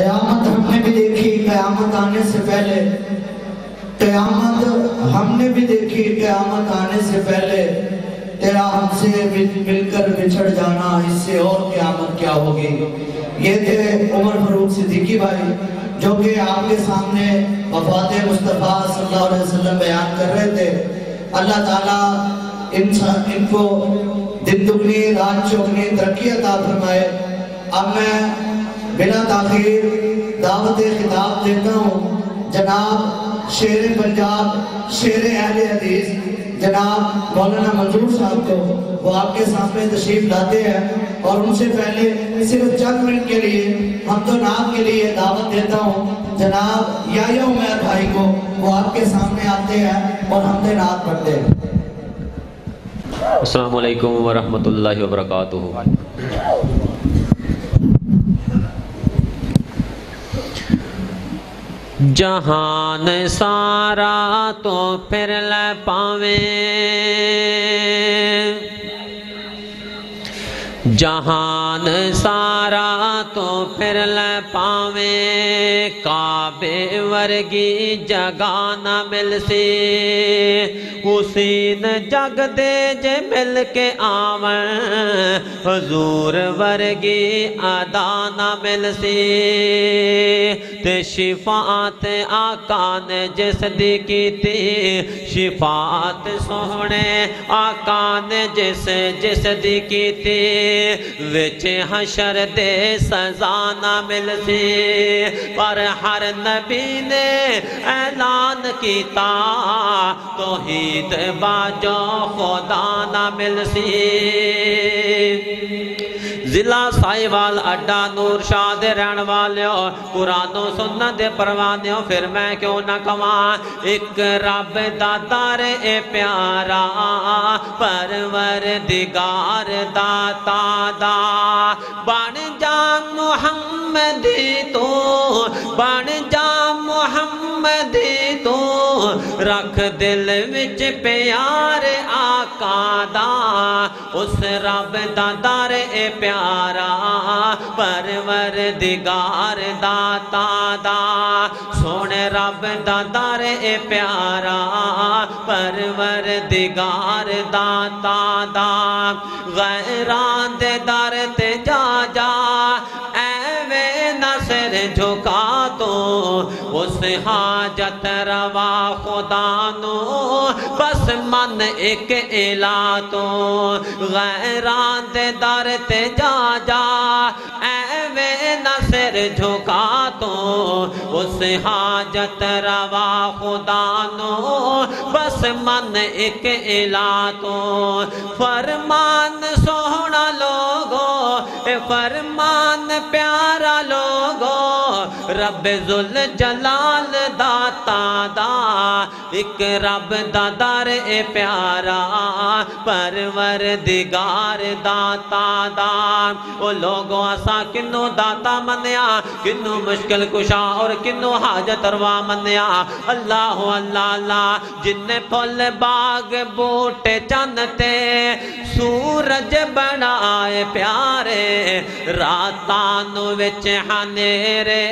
قیامت ہم نے بھی دیکھی قیامت آنے سے پہلے، قیامت ہم نے بھی دیکھی قیامت آنے سے پہلے، تیرا ہم سے مل کر بچھڑ جانا، اس سے اور قیامت کیا ہوگی۔ یہ تھے عمر فاروق صدیقی بھائی جو کہ آپ کے سامنے وفات مصطفیٰ صلی اللہ علیہ وسلم بیان کر رہے تھے۔ اللہ تعالیٰ ان کو دن دگنی رات چوگنی ترقی عطا فرمائے۔ اب میں بلا تاخیر دعوت خطاب دیتا ہوں جناب شیر پنجاب، شیر اہل حدیث جناب مولانا منظور صاحب کو۔ وہ آپ کے سامنے تشریف لاتے ہیں اور ان سے پہلے صرف چند منٹ کے لیے حمد و نعت کے لیے دعوت دیتا ہوں جناب یحییٰ عمیر بھائی کو۔ وہ آپ کے سامنے آتے ہیں اور حمد و نعت پڑھتے ہیں۔ السلام علیکم ورحمۃ اللہ وبرکاتہ۔ جہان سارا تو پھر لے پاویں، جہان سارا تو پھر لے پاویں، کعبے ورگی جگہ نہ مل سی، حسین جگ دے جے مل کے آویں، حضور ورگی ادا نہ مل سی، تے شفاعت آقا نے جس دی کیتی، شفاعت سونے آقا نے جس دی کیتی، وچ حشر دے سزا نہ مل سی، پر ہر نبی نے اعلان کیتا، توحید باجو خدا نہ مل سی۔ ضلع سائیوال اڈا نور شاہ دے رہن والیو، قرآن و سنت دے پروانیوں، پھر میں کیوں نہ کہواں، ایک رب دا در اے پیارا، پروردگار داتا دا، بن جا محمدی تو، بن جا محمدی تو، رکھ دل وچ پیار آقا دا، اس رب دا در اے پیارا، پروردگار داتا دا، سونے رب دا در اے پیارا، پروردگار داتا دا، غیران دے در تے جا جا، ایویں نہ سر جھکا تو، اس حاجت روا خدا نو، بس من ایک الہ تو، غیران دے در تے جا جا، ایویں نہ سر جھکا تو، اس حاجت روا خدا نو، بس من ایک الہ تو، فرمان سونا لوگو، فرمان پیارا لوگو، رب ذوالجلال داتا دا، ایک رب دا در اے پیارا، پروردگار داتا دا۔ او لوگوں اسا کنو داتا منیا، کنو مشکل کشا اور کنو حاجت روا منیا، اللہ اللہ اللہ، جن پھل باغ بوٹے چنتے، سورج بنائے پیارے، راتانو وچ ہنیرے،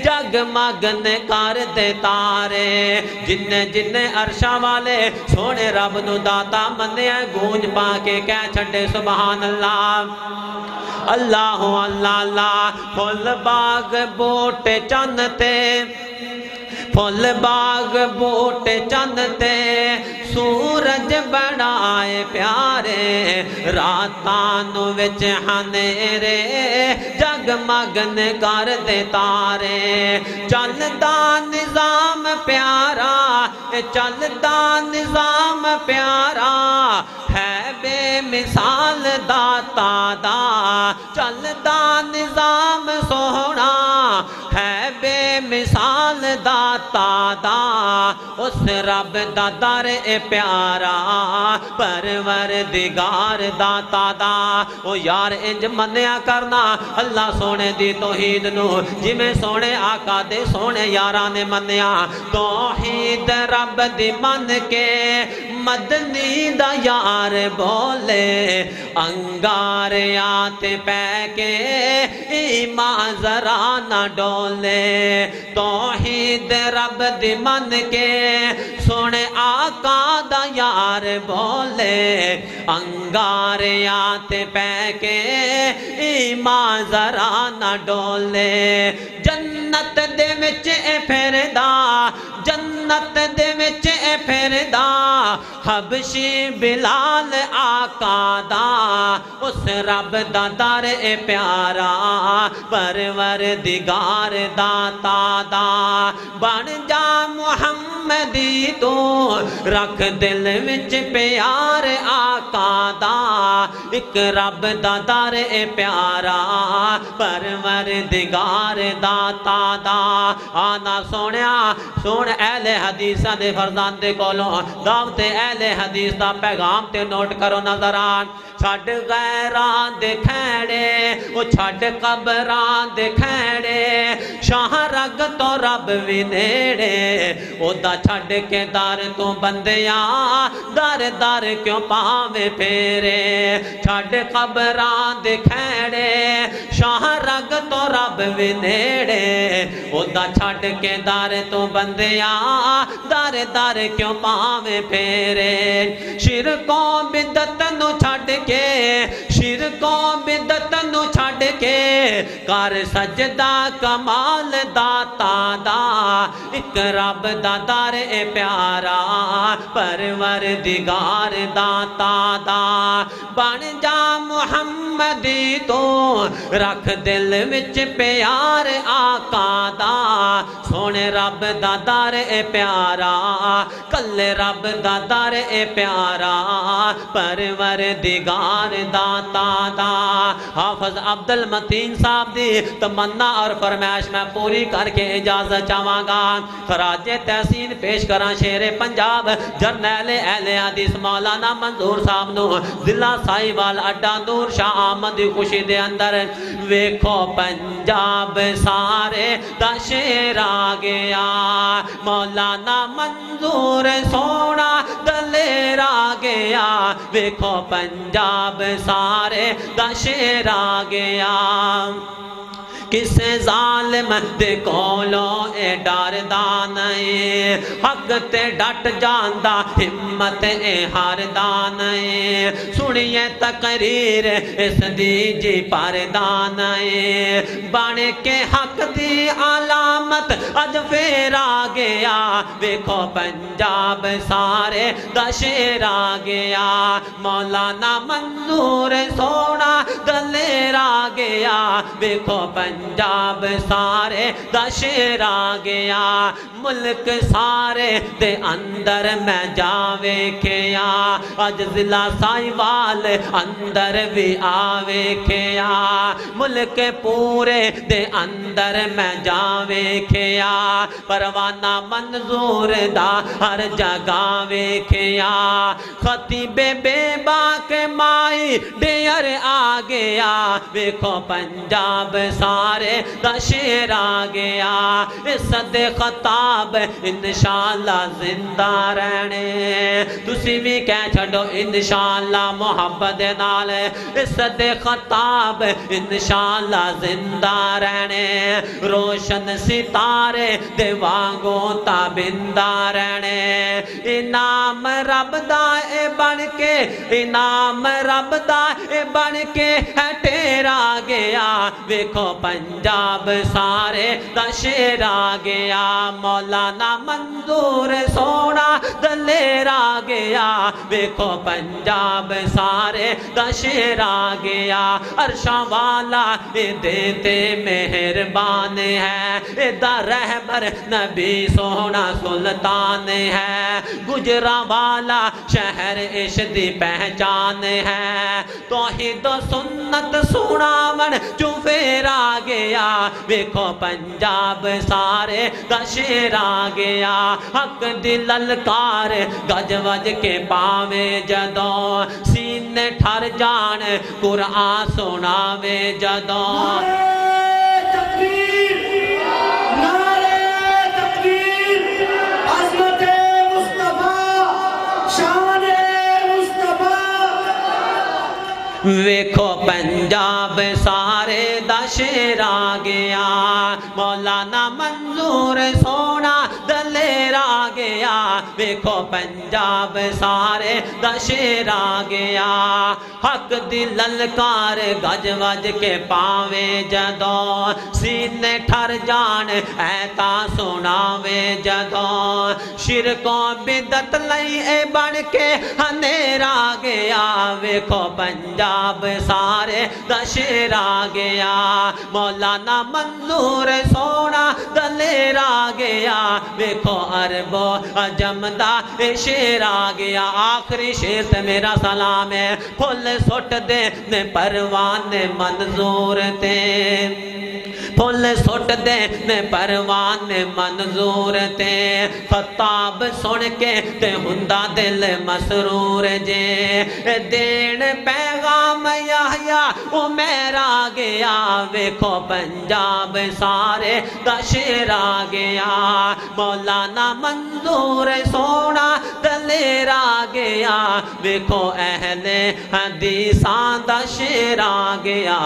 جگمگن کر دے تارے، جن عرشاں والے سونے رب نو داتا منیا، گونج پا کے کہہ چھڑے سبحان اللہ، اللہ اللہ اللہ۔ پھل باغ بوٹے چنتے، پھل باغ بوٹے چنتے، سورج بنائے پیارے، راتانو وچ ہنیرے، جگمگن کر دے تارے، چلدا نظام پیارا، چلدا نظام پیارا، ہے بے مثال داتا دا، چلدا نظام سونا، ہے بے مثال داتا دا، اس رب دا در اے پیارا، پروردگار داتا دا۔ او یار انج منیا کرنا اللہ سونے دی توحید نو، جی میں سونے آقا دے سونے یاران نے منیا، توحید رب دی من کے مدنی دا یار بولے انگاریات پہ کے ایمان ذرا نہ ڈولے توحید رب دی من کے سونے آقا دا یار بولے انگاریات پہ کے ایمان ذرا نہ ڈولے جنت دے وچ اے پھردا جنت دے وچ اے پھردا حبشی بلال آقا دا اس رب دا در اے پیارا پروردگار داتا دا بن جا محمدی تو رکھ دل وچ پیار آقا دا ایک رب دا در اے پیارا پروردگار داتا دا آنا سونیا سون اہل حدیثہ دے فرزان دے کولوں دعوت اہل حدیث دا پیغام تے نوٹ کرو نظران چھڑ غیران دے کھیڑے وہ چھڑ قبران دے کھیڑے شاہ رگ تو رب وی نیڑے او دا چھڑ کے دار تو بندیاں دار دار کیوں پاوے پھیرے چھڑ قبران دے کھیڑے شاہ رگ تو رب وی نیڑے او دا چھڑ کے دار تو بندیاں دار دار کیوں پاوے پھیرے شرکوں بدت نو چھڑ کے شرکوں بدت نو چھڑ کے کر سجدہ کمال داتا دا ایک رب دا در اے پیارا پروردگار داتا دا بن جا محمدی تو رکھ دل وچ پیار آقا دا سونے رب دا در اے پیارا کل رب دا در اے پیارا پروردگار داتا دا حافظ عبد المتین صاحب دی تمنا اور فرمائش میں پوری کر کے اجازت چاہواں گا خراج تحسین پیش کراں شیر پنجاب جرنیل اہل حدیث مولانا منظور صاحب نو ضلع سائیوال اڈا نور شاہ آمد خوشی دے اندر ویکھو پنجاب سارے دا شیر آ گیا مولانا منظور سونا دلیر آ گیا ویکھو پنجاب سارے دا شیر آ گیا کسے ظالم دے کولو اے ڈار دانے حق تے ڈٹ جاندہ ہمت اے ہار دانے سنیے تقریر اس دی جی پار دانے بن کے حق دی علامت اج پھر آ گیا ویکھو پنجاب سارے دا شیر آ گیا مولانا منظور سونا دلیر آ گیا ویکھو پنجاب سارے دا شیر آ گیا ملک سارے دے اندر میں جاوے کھیا اج ضلع سائیوال اندر بھی آوے کھیا ملک پورے دے اندر میں جاوے کھیا پروانہ منظور دا ہر جگہ ویکھیا خطیب بے باک مائی ڈیر آ گیا ویکھو پنجاب سارے دا شیر آ گیا اس دے خطاب انشاءاللہ زندہ رہنے تسی بھی کہہ چھڑو انشاءاللہ محبت نال اس دے خطاب انشاءاللہ زندہ رہنے روشن ستارے دے وانگوں تابندہ رہنے انعام رب دا اے بن کے انعام رب دا اے بن کے ہے ٹیرا گیا ویکھو پنجاب سارے دا شیر آ گیا مولانا منظور سونا دلیر آ گیا ویکھو پنجاب سارے دا شیر آ گیا عرشاں والا دیتے مہربان ہے دا رہبر نبی سونا سلطان ہے گجرا والا شہر عشق دی پہچان ہے توحید و سنت سناون جو پھر آ گیا ویکھو پنجاب سارے دا شیر آ گیا حق دی للکار گج وج کے پاوے جدوں سینے ٹھر جان قرآن سناوے جدوں نعرہ تکبیر عظمت مصطفیٰ شان ویکھو پنجاب سارے دا شیر آ گیا مولانا منظور سونا دلیر آ گیا ویکھو پنجاب سارے دا شیر آ گیا حق دی للکار گج وج کے پاوے جدوں سینے ٹھر جان ایتا سناوے جدوں شرکوں بدت لئی اے بن کے اندھیر آ گیا ویکھو پنجاب سارے دا شیر آ گیا مولانا منظور سونا دلیر آ گیا ویکھو عرب و عجم دا شیر آ گیا آخری شیر تے میرا سلام ہے پھل سٹ دے نے پروان منظور تے پھل سٹ دے نے پروان منظور تے خطاب سن کے تے ہندا دل مسرور جے دین پیغام یحییٰ عمیر آ گیا ویکھو پنجاب سارے دا شیر آ گیا مولانا منظور سونا دلیر آ گیا ویکھو اہل حدیثاں دا شیر آ گیا